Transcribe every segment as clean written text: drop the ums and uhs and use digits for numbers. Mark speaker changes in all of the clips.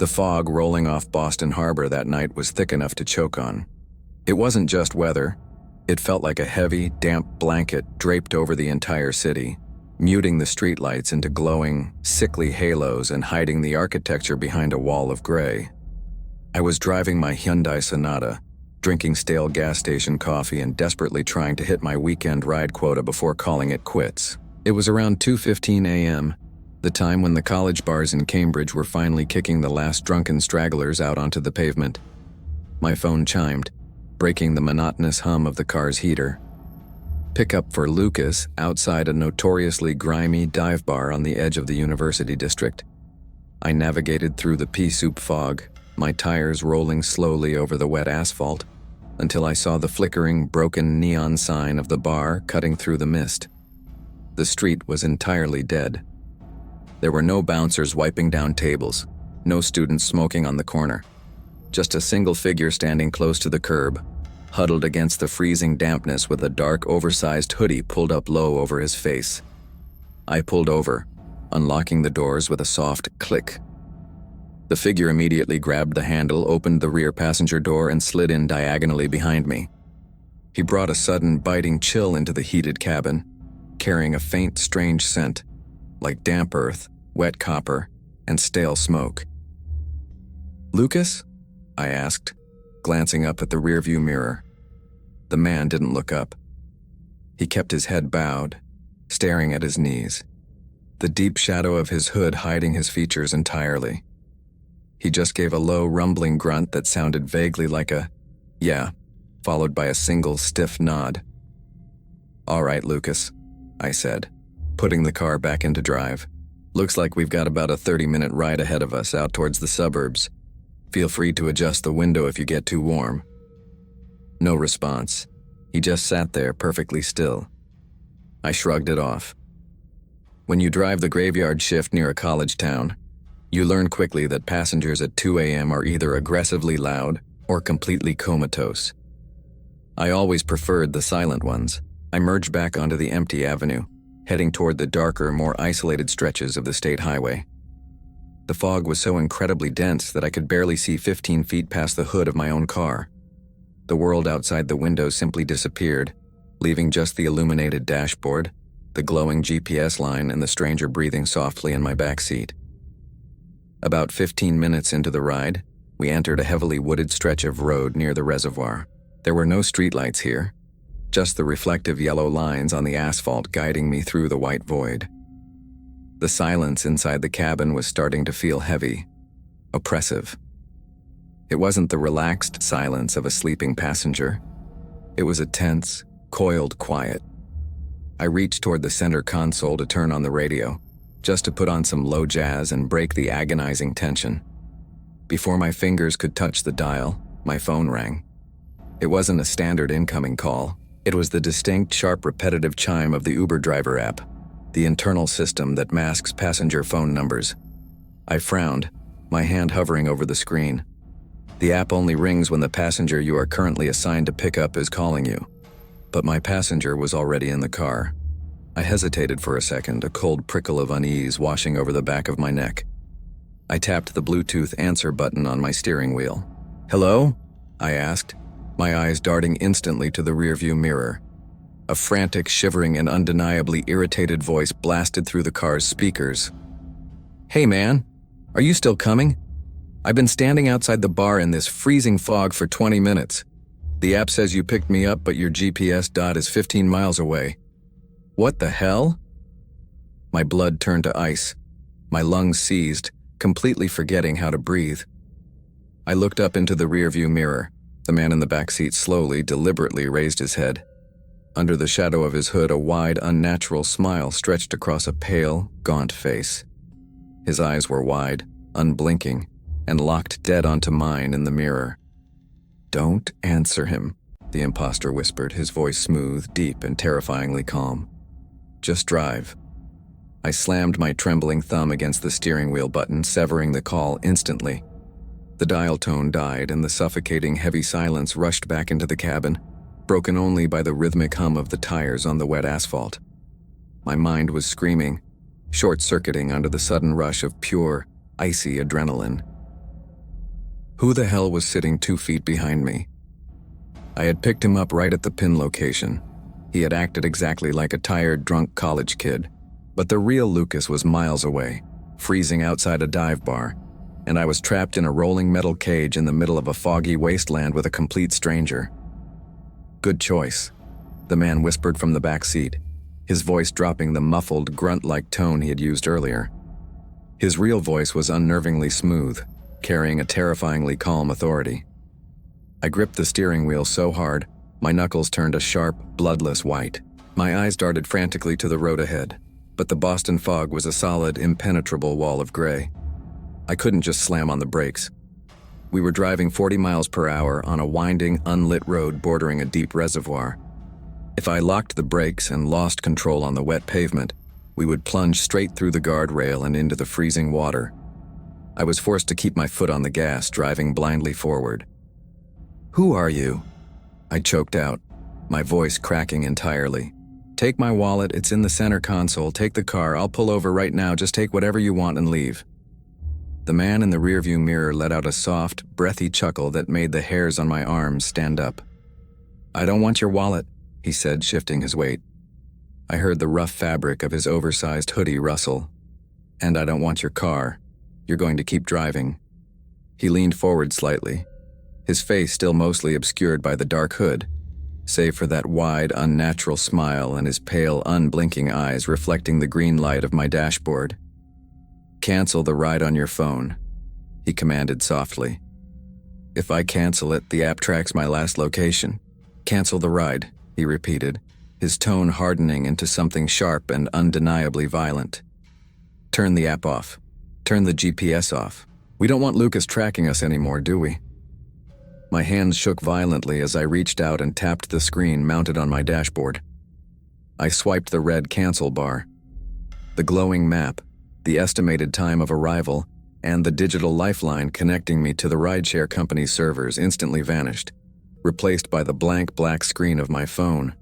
Speaker 1: The fog rolling off Boston Harbor that night was thick enough to choke on. It wasn't just weather. It felt like a heavy, damp blanket draped over the entire city, muting the streetlights into glowing, sickly halos and hiding the architecture behind a wall of gray. I was driving my Hyundai Sonata, drinking stale gas station coffee and desperately trying to hit my weekend ride quota before calling it quits. It was around 2:15 a.m., the time when the college bars in Cambridge were finally kicking the last drunken stragglers out onto the pavement. My phone chimed, breaking the monotonous hum of the car's heater. Pickup for Lucas outside a notoriously grimy dive bar on the edge of the university district. I navigated through the pea soup fog, my tires rolling slowly over the wet asphalt, until I saw the flickering, broken neon sign of the bar cutting through the mist. The street was entirely dead. There were no bouncers wiping down tables, no students smoking on the corner. Just a single figure standing close to the curb, huddled against the freezing dampness with a dark, oversized hoodie pulled up low over his face. I pulled over, unlocking the doors with a soft click. The figure immediately grabbed the handle, opened the rear passenger door, and slid in diagonally behind me. He brought a sudden, biting chill into the heated cabin, carrying a faint, strange scent, like damp earth, wet copper, and stale smoke. "Lucas?" I asked, glancing up at the rearview mirror. The man didn't look up. He kept his head bowed, staring at his knees, the deep shadow of his hood hiding his features entirely. He just gave a low, rumbling grunt that sounded vaguely like a, "yeah," followed by a single stiff nod. "All right, Lucas," I said, putting the car back into drive. "Looks like we've got about a 30-minute ride ahead of us out towards the suburbs. Feel free to adjust the window if you get too warm." No response. He just sat there perfectly still. I shrugged it off. When you drive the graveyard shift near a college town, you learn quickly that passengers at 2 a.m. are either aggressively loud or completely comatose. I always preferred the silent ones. I merged back onto the empty avenue, heading toward the darker, more isolated stretches of the state highway. The fog was so incredibly dense that I could barely see 15 feet past the hood of my own car. The world outside the window simply disappeared, leaving just the illuminated dashboard, the glowing GPS line, and the stranger breathing softly in my backseat. About 15 minutes into the ride, we entered a heavily wooded stretch of road near the reservoir. There were no streetlights here, just the reflective yellow lines on the asphalt guiding me through the white void. The silence inside the cabin was starting to feel heavy, oppressive. It wasn't the relaxed silence of a sleeping passenger. It was a tense, coiled quiet. I reached toward the center console to turn on the radio, just to put on some low jazz and break the agonizing tension. Before my fingers could touch the dial, my phone rang. It wasn't a standard incoming call. It was the distinct, sharp, repetitive chime of the Uber driver app, the internal system that masks passenger phone numbers. I frowned, my hand hovering over the screen. The app only rings when the passenger you are currently assigned to pick up is calling you. But my passenger was already in the car. I hesitated for a second, a cold prickle of unease washing over the back of my neck. I tapped the Bluetooth answer button on my steering wheel. "Hello?" I asked, my eyes darting instantly to the rearview mirror. A frantic, shivering, and undeniably irritated voice blasted through the car's speakers. "Hey man, are you still coming? I've been standing outside the bar in this freezing fog for 20 minutes. The app says you picked me up, but your GPS dot is 15 miles away. What the hell?" My blood turned to ice. My lungs seized, completely forgetting how to breathe. I looked up into the rearview mirror. The man in the back seat slowly, deliberately raised his head. Under the shadow of his hood, a wide, unnatural smile stretched across a pale, gaunt face. His eyes were wide, unblinking, and locked dead onto mine in the mirror. "Don't answer him," the imposter whispered, his voice smooth, deep, and terrifyingly calm. "Just drive." I slammed my trembling thumb against the steering wheel button, severing the call instantly. The dial tone died, and the suffocating, heavy silence rushed back into the cabin, broken only by the rhythmic hum of the tires on the wet asphalt. My mind was screaming, short-circuiting under the sudden rush of pure, icy adrenaline. Who the hell was sitting 2 feet behind me? I had picked him up right at the pin location. He had acted exactly like a tired, drunk college kid. But the real Lucas was miles away, freezing outside a dive bar, and I was trapped in a rolling metal cage in the middle of a foggy wasteland with a complete stranger. "Good choice," the man whispered from the back seat, his voice dropping the muffled, grunt-like tone he had used earlier. His real voice was unnervingly smooth, carrying a terrifyingly calm authority. I gripped the steering wheel so hard, my knuckles turned a sharp, bloodless white. My eyes darted frantically to the road ahead, but the Boston fog was a solid, impenetrable wall of gray. I couldn't just slam on the brakes. We were driving 40 miles per hour on a winding, unlit road bordering a deep reservoir. If I locked the brakes and lost control on the wet pavement, we would plunge straight through the guardrail and into the freezing water. I was forced to keep my foot on the gas, driving blindly forward. "Who are you?" I choked out, my voice cracking entirely. "Take my wallet, it's in the center console. Take the car, I'll pull over right now. Just take whatever you want and leave." The man in the rearview mirror let out a soft, breathy chuckle that made the hairs on my arms stand up. "I don't want your wallet," he said, shifting his weight. I heard the rough fabric of his oversized hoodie rustle. "And I don't want your car. You're going to keep driving." He leaned forward slightly, his face still mostly obscured by the dark hood, save for that wide, unnatural smile and his pale, unblinking eyes reflecting the green light of my dashboard. "Cancel the ride on your phone," he commanded softly. "If I cancel it, the app tracks my last location." "Cancel the ride," he repeated, his tone hardening into something sharp and undeniably violent. "Turn the app off. Turn the GPS off. We don't want Lucas tracking us anymore, do we?" My hands shook violently as I reached out and tapped the screen mounted on my dashboard. I swiped the red cancel bar. The glowing map, the estimated time of arrival, and the digital lifeline connecting me to the rideshare company's servers instantly vanished, replaced by the blank black screen of my phone.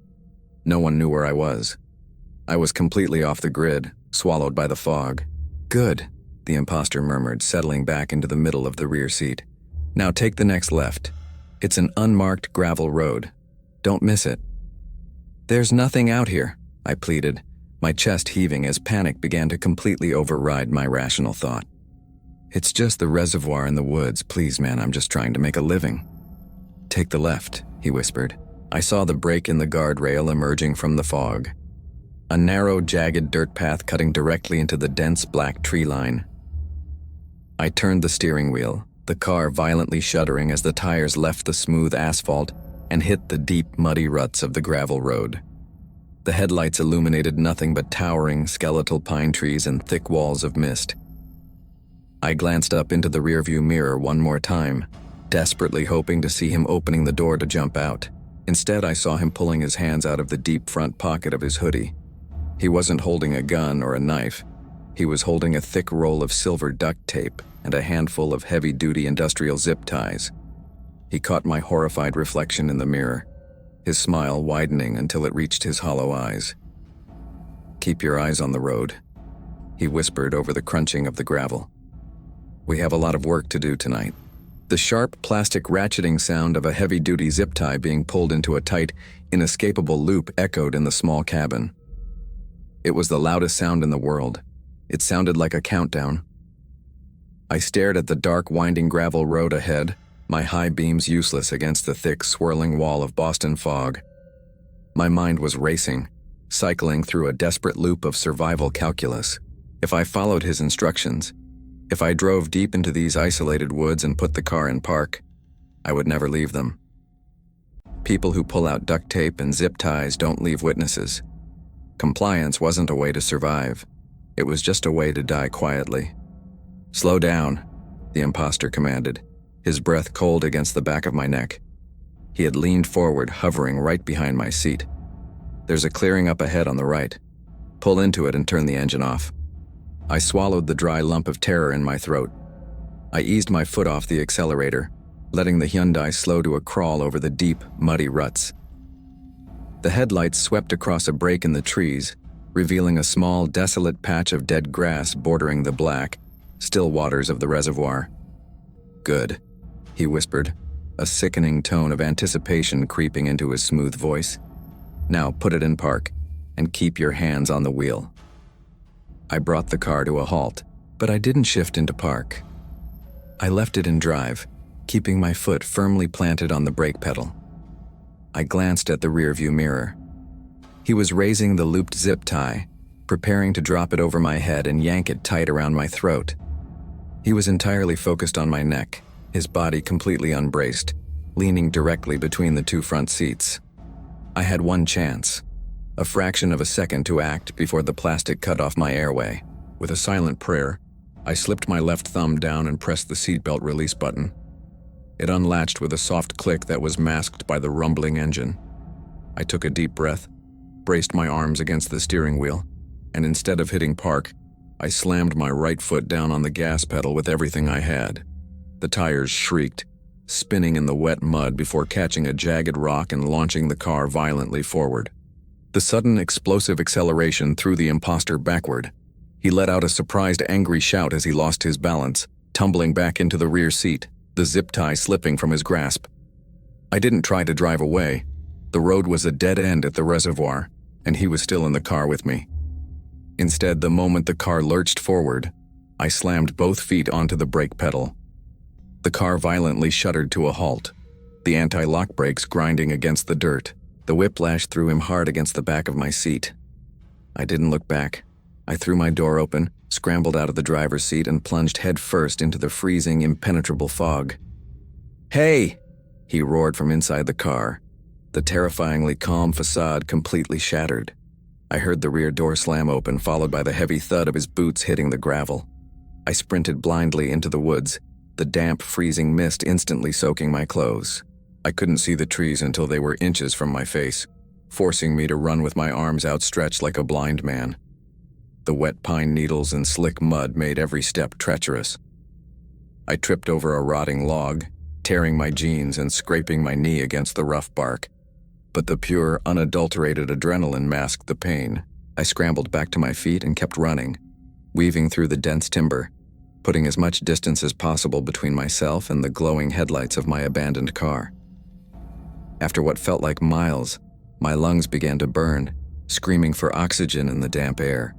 Speaker 1: No one knew where I was. I was completely off the grid, swallowed by the fog. "Good," the imposter murmured, settling back into the middle of the rear seat. "Now take the next left. It's an unmarked gravel road. Don't miss it." "There's nothing out here," I pleaded, my chest heaving as panic began to completely override my rational thought. "It's just the reservoir in the woods. Please, man, I'm just trying to make a living." "Take the left," he whispered. I saw the break in the guardrail emerging from the fog. A narrow, jagged dirt path cutting directly into the dense black tree line. I turned the steering wheel, the car violently shuddering as the tires left the smooth asphalt and hit the deep, muddy ruts of the gravel road. The headlights illuminated nothing but towering, skeletal pine trees and thick walls of mist. I glanced up into the rearview mirror one more time, desperately hoping to see him opening the door to jump out. Instead, I saw him pulling his hands out of the deep front pocket of his hoodie. He wasn't holding a gun or a knife. He was holding a thick roll of silver duct tape and a handful of heavy-duty industrial zip ties. He caught my horrified reflection in the mirror, his smile widening until it reached his hollow eyes. "Keep your eyes on the road," he whispered over the crunching of the gravel. "We have a lot of work to do tonight." The sharp plastic ratcheting sound of a heavy-duty zip tie being pulled into a tight, inescapable loop echoed in the small cabin. It was the loudest sound in the world. It sounded like a countdown. I stared at the dark, winding gravel road ahead, my high beams useless against the thick, swirling wall of Boston fog. My mind was racing, cycling through a desperate loop of survival calculus. If I followed his instructions, if I drove deep into these isolated woods and put the car in park, I would never leave them. People who pull out duct tape and zip ties don't leave witnesses. Compliance wasn't a way to survive. It was just a way to die quietly. "Slow down," the imposter commanded, his breath cold against the back of my neck. He had leaned forward, hovering right behind my seat. "There's a clearing up ahead on the right. Pull into it and turn the engine off." I swallowed the dry lump of terror in my throat. I eased my foot off the accelerator, letting the Hyundai slow to a crawl over the deep, muddy ruts. The headlights swept across a break in the trees, revealing a small, desolate patch of dead grass bordering the black, still waters of the reservoir. "Good," he whispered, a sickening tone of anticipation creeping into his smooth voice. "Now put it in park, and keep your hands on the wheel." I brought the car to a halt, but I didn't shift into park. I left it in drive, keeping my foot firmly planted on the brake pedal. I glanced at the rearview mirror. He was raising the looped zip tie, preparing to drop it over my head and yank it tight around my throat. He was entirely focused on my neck, his body completely unbraced, leaning directly between the two front seats. I had one chance, a fraction of a second to act before the plastic cut off my airway. With a silent prayer, I slipped my left thumb down and pressed the seatbelt release button. It unlatched with a soft click that was masked by the rumbling engine. I took a deep breath, braced my arms against the steering wheel, and instead of hitting park, I slammed my right foot down on the gas pedal with everything I had. The tires shrieked, spinning in the wet mud before catching a jagged rock and launching the car violently forward. The sudden explosive acceleration threw the imposter backward. He let out a surprised, angry shout as he lost his balance, tumbling back into the rear seat, the zip tie slipping from his grasp. I didn't try to drive away. The road was a dead end at the reservoir, and he was still in the car with me. Instead, the moment the car lurched forward, I slammed both feet onto the brake pedal. The car violently shuddered to a halt, the anti-lock brakes grinding against the dirt. The whiplash threw him hard against the back of my seat. I didn't look back. I threw my door open, scrambled out of the driver's seat, and plunged headfirst into the freezing, impenetrable fog. "Hey!" he roared from inside the car, the terrifyingly calm facade completely shattered. I heard the rear door slam open, followed by the heavy thud of his boots hitting the gravel. I sprinted blindly into the woods, the damp, freezing mist instantly soaking my clothes. I couldn't see the trees until they were inches from my face, forcing me to run with my arms outstretched like a blind man. The wet pine needles and slick mud made every step treacherous. I tripped over a rotting log, tearing my jeans and scraping my knee against the rough bark. But the pure, unadulterated adrenaline masked the pain. I scrambled back to my feet and kept running, weaving through the dense timber, putting as much distance as possible between myself and the glowing headlights of my abandoned car. After what felt like miles, my lungs began to burn, screaming for oxygen in the damp air.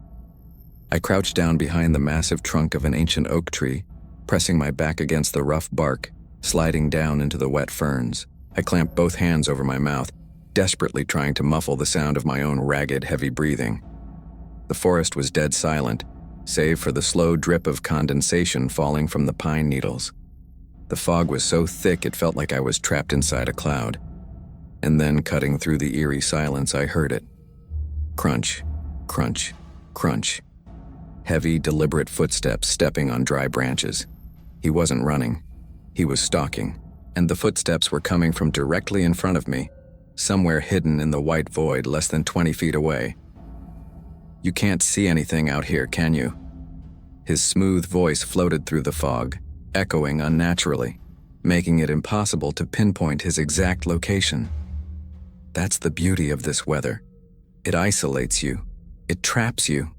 Speaker 1: I crouched down behind the massive trunk of an ancient oak tree, pressing my back against the rough bark, sliding down into the wet ferns. I clamped both hands over my mouth, desperately trying to muffle the sound of my own ragged, heavy breathing. The forest was dead silent, save for the slow drip of condensation falling from the pine needles. The fog was so thick it felt like I was trapped inside a cloud. And then, cutting through the eerie silence, I heard it. Crunch, crunch, crunch. Heavy, deliberate footsteps stepping on dry branches. He wasn't running. He was stalking, and the footsteps were coming from directly in front of me, somewhere hidden in the white void less than 20 feet away. "You can't see anything out here, can you?" His smooth voice floated through the fog, echoing unnaturally, making it impossible to pinpoint his exact location. That's the beauty of this weather. It isolates you. It traps you.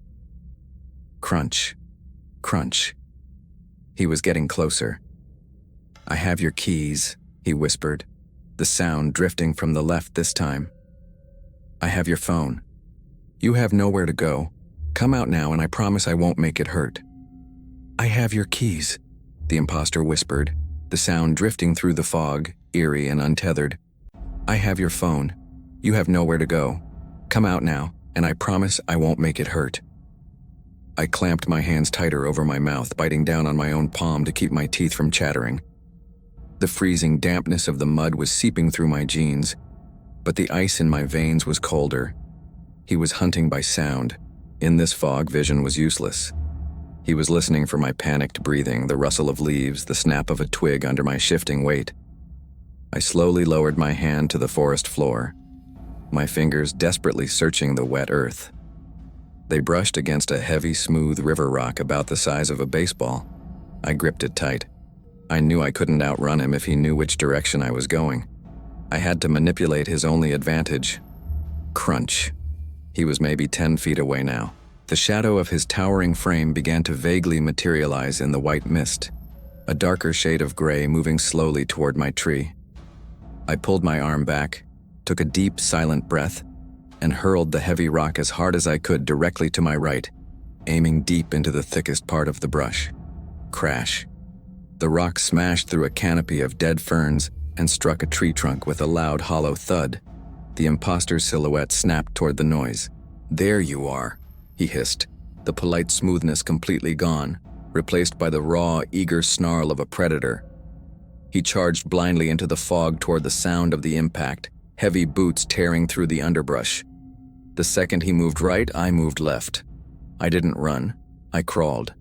Speaker 1: Crunch, crunch. He was getting closer. "I have your keys," he whispered, the sound drifting from the left this time. "I have your phone. You have nowhere to go. Come out now and I promise I won't make it hurt." "I have your keys," the imposter whispered, the sound drifting through the fog, eerie and untethered. "I have your phone. You have nowhere to go. Come out now and I promise I won't make it hurt." I clamped my hands tighter over my mouth, biting down on my own palm to keep my teeth from chattering. The freezing dampness of the mud was seeping through my jeans, but the ice in my veins was colder. He was hunting by sound. In this fog, vision was useless. He was listening for my panicked breathing, the rustle of leaves, the snap of a twig under my shifting weight. I slowly lowered my hand to the forest floor, my fingers desperately searching the wet earth. They brushed against a heavy, smooth river rock about the size of a baseball. I gripped it tight. I knew I couldn't outrun him if he knew which direction I was going. I had to manipulate his only advantage. Crunch. He was maybe 10 feet away now. The shadow of his towering frame began to vaguely materialize in the white mist. a darker shade of gray moving slowly toward my tree. I pulled my arm back, took a deep, silent breath, and hurled the heavy rock as hard as I could directly to my right, aiming deep into the thickest part of the brush. Crash. The rock smashed through a canopy of dead ferns and struck a tree trunk with a loud, hollow thud. The imposter's silhouette snapped toward the noise. "There you are," he hissed, the polite smoothness completely gone, replaced by the raw, eager snarl of a predator. He charged blindly into the fog toward the sound of the impact, heavy boots tearing through the underbrush. The second he moved right, I moved left. I didn't run. I crawled.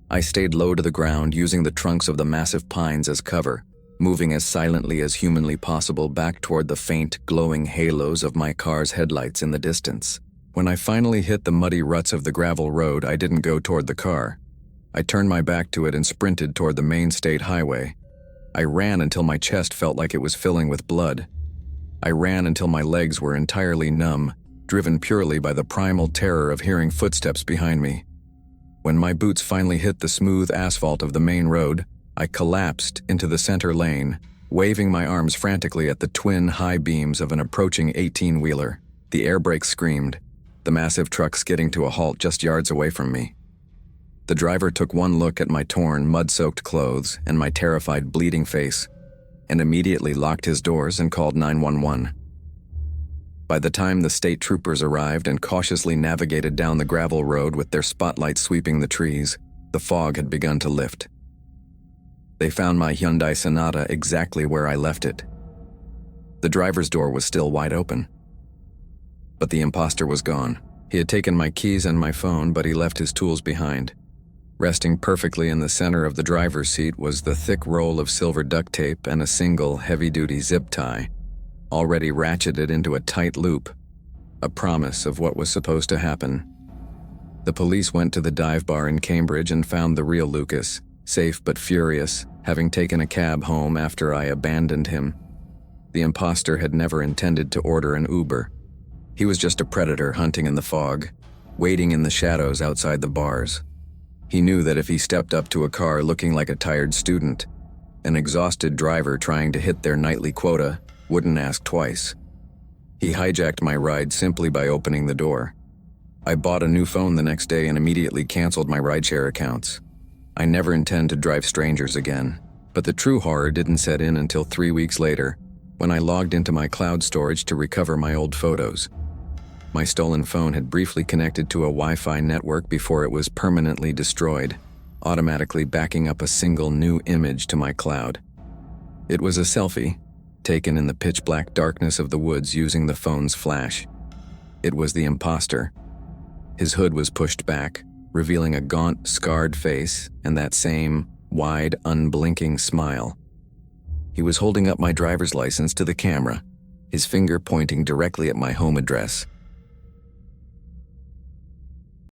Speaker 1: I stayed low to the ground, using the trunks of the massive pines as cover, moving as silently as humanly possible back toward the faint, glowing halos of my car's headlights in the distance. When I finally hit the muddy ruts of the gravel road, I didn't go toward the car. I turned my back to it and sprinted toward the main state highway. I ran until my chest felt like it was filling with blood. I ran until my legs were entirely numb, driven purely by the primal terror of hearing footsteps behind me. When my boots finally hit the smooth asphalt of the main road, I collapsed into the center lane, waving my arms frantically at the twin high beams of an approaching 18-wheeler. The air brakes screamed, the massive truck skidding to a halt just yards away from me. The driver took one look at my torn, mud-soaked clothes and my terrified, bleeding face, and immediately locked his doors and called 911. By the time the state troopers arrived and cautiously navigated down the gravel road with their spotlights sweeping the trees, the fog had begun to lift. They found my Hyundai Sonata exactly where I left it. The driver's door was still wide open. But the imposter was gone. He had taken my keys and my phone, but he left his tools behind. Resting perfectly in the center of the driver's seat was the thick roll of silver duct tape and a single, heavy-duty zip tie, already ratcheted into a tight loop, a promise of what was supposed to happen. The police went to the dive bar in Cambridge and found the real Lucas, safe but furious, having taken a cab home after I abandoned him. The imposter had never intended to order an Uber. He was just a predator hunting in the fog, waiting in the shadows outside the bars. He knew that if he stepped up to a car looking like a tired student, an exhausted driver trying to hit their nightly quota wouldn't ask twice. He hijacked my ride simply by opening the door. I bought a new phone the next day and immediately canceled my rideshare accounts. I never intend to drive strangers again, but the true horror didn't set in until 3 weeks later, when I logged into my cloud storage to recover my old photos. My stolen phone had briefly connected to a Wi-Fi network before it was permanently destroyed, automatically backing up a single new image to my cloud. It was a selfie, taken in the pitch-black darkness of the woods using the phone's flash. It was the imposter. His hood was pushed back, revealing a gaunt, scarred face and that same, wide, unblinking smile. He was holding up my driver's license to the camera, his finger pointing directly at my home address.